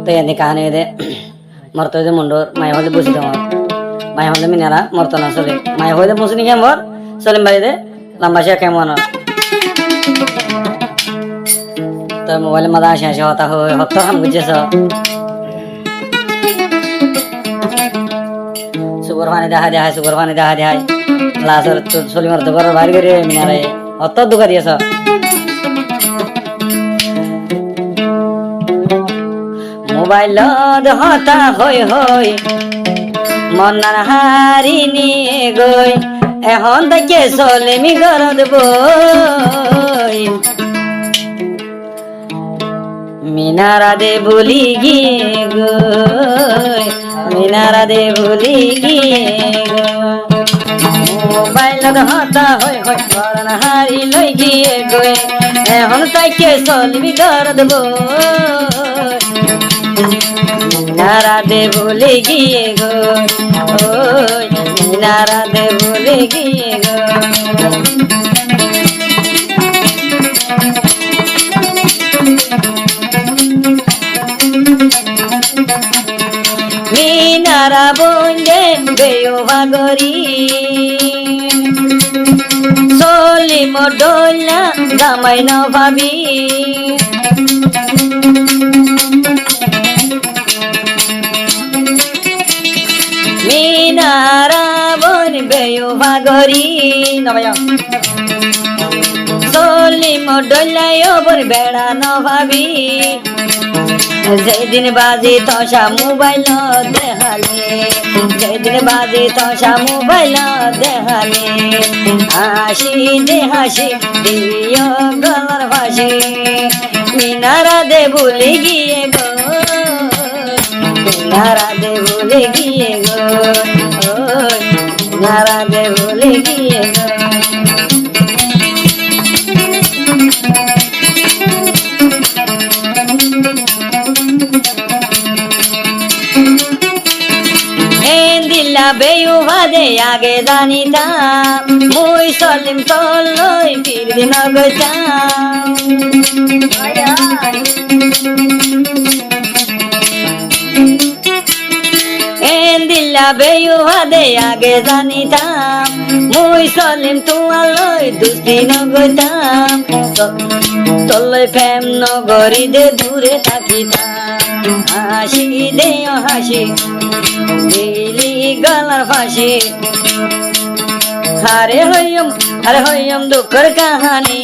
তো এনে কাহানি দে মরতো যে মুন্ডর মায়া হলে বসে তোমার মায়া হলে মিনারা মরতো না চলে মায়া হলে বসে নি কেমন চলিম বাড়ি দে লম্বাসিয়া কেমন তো মোবাইলে মাদা আসে আসে হতা হয়ে হত্তর হাম বুঝেছ সুগর পানি দেখা দেয় সুগর পানি দেখা দেয় লাস্টের চলি মরতো ঘর বাইরে করে মিনারে হত্তর দুঃখ দিয়েছ মোবাইল হতা হই হই মনার হারি নিয়ে গই এখন থেকে চলে মি ঘরত বই মিনারা দে বলি গিয়ে গই মিনারা দে বলি গিয়ে মোবাইল হতা হই হই মনার হারি লই গিয়ে গই এখন থেকে চলে মি ঘরত বই মিনারা দে বলে গিয়ে গো ওই মিনারা দে বলে গিয়ে গো মিনারা বন্ধে বেয় ভাগরি চলি মডলা জামাই ন ভাবি মিনারা বন বেয় ভাগরি নবায় চলি মডলায় বন বেড়া ন ভাবি যেদিন বাজে তসা মোবাইল দেখালে যেদিন বাজে তসা মোবাইল দেখালে হাসি দে হাসি দিও গলার ফাঁসি মিনারা দে ভুলে গিয়ে গো মিনারা দে ভুলে গিয়ে গো মিনারা দে ভুলে গিয়ে গো বেয়ু ভাদে আগে জানিতাম মুই চলিম তলই ফিরবি নগতাম দিল্লা বেয়ু ভাদে আগে জানিতাম মুই চলিম তোমালই দুস্তি নগতাম তলই প্রেম নগরী দে দূরে থাকিতাম হাসি দে হাসি দিলি গলার ফাঁসি আরে হইম দুঃখের কাহানি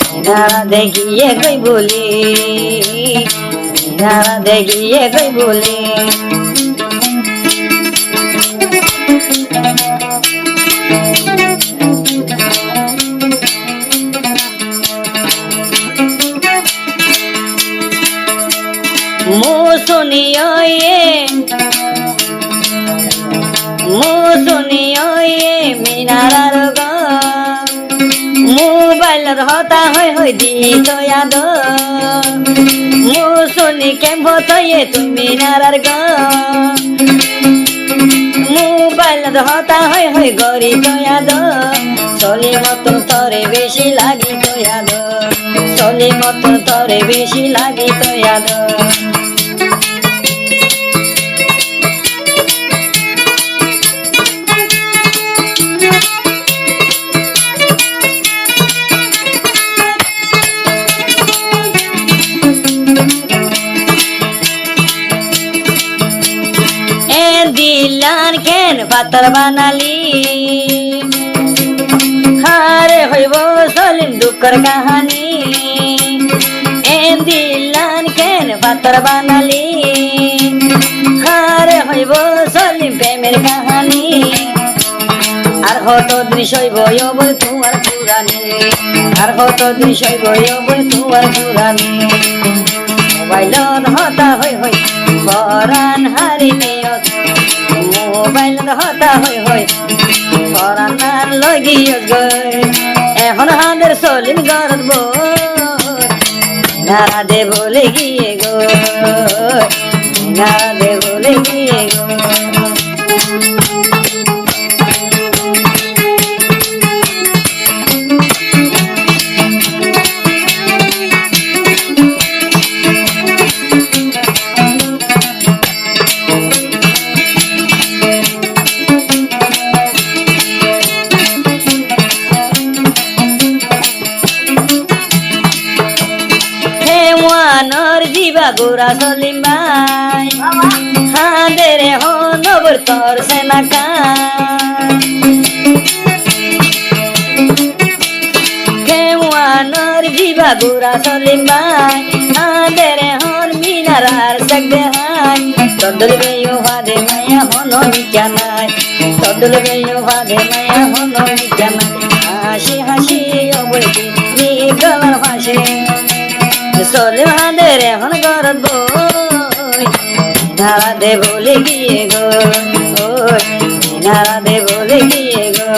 মিনারা দেখিয়ে কই বলি মিনারা দেখিয়ে কই বলি মুসুনিয়ে মিনারার গো মোবাইল হতা হই হই দিত ইয়াদ মুসুনি কেমন হতয়ে তুই মিনারার গো মোবাইল হতা হই হই গরি তো ইয়াদ চলি মতন তরে বেশি লাগি তো ইয়াদ চলি মতন তরে বেশি লাগি তো ইয়াদ দিলান কেন পাতর বানালি হারে হইব চলিম দুঃখের কাহানি দিলান কেন পাতর বানালি হারে হইব চলিম প্রেমের কাহানি আর কত দৃশ্য বই তোমার পুরানি আর কত দৃশ্য বই তোমার পুরানি মোবাইলত হতা হই হই পরাণ হারি মেয়ত মোবাইলত হতা হই হই পরাণ লগিয়ত গই এখন হাদের চলিম ঘরত বই মিনারা দে বলে গিয়ে গো মিনারা দে বলে গিয়ে গো বিবা গোরা সলিম ভাই হাঁদে রে হনবর তোর সেনা খেওয়ানোর বিবা গোরা সলিম ভাই হাঁদে রে হন মিনারার সাগদে হাই তদল বেয়ো ভাদে মায়া হনো জানাই তদল বেয়ো ভাদে মায়া হনো জানাই হাসি হাসি অবলতি নি গলার ভাসে সলিম হাঁদে রে হন গরদ বই নারা দে বলে গিয়ে গো নারা দে বলে গিয়ে গো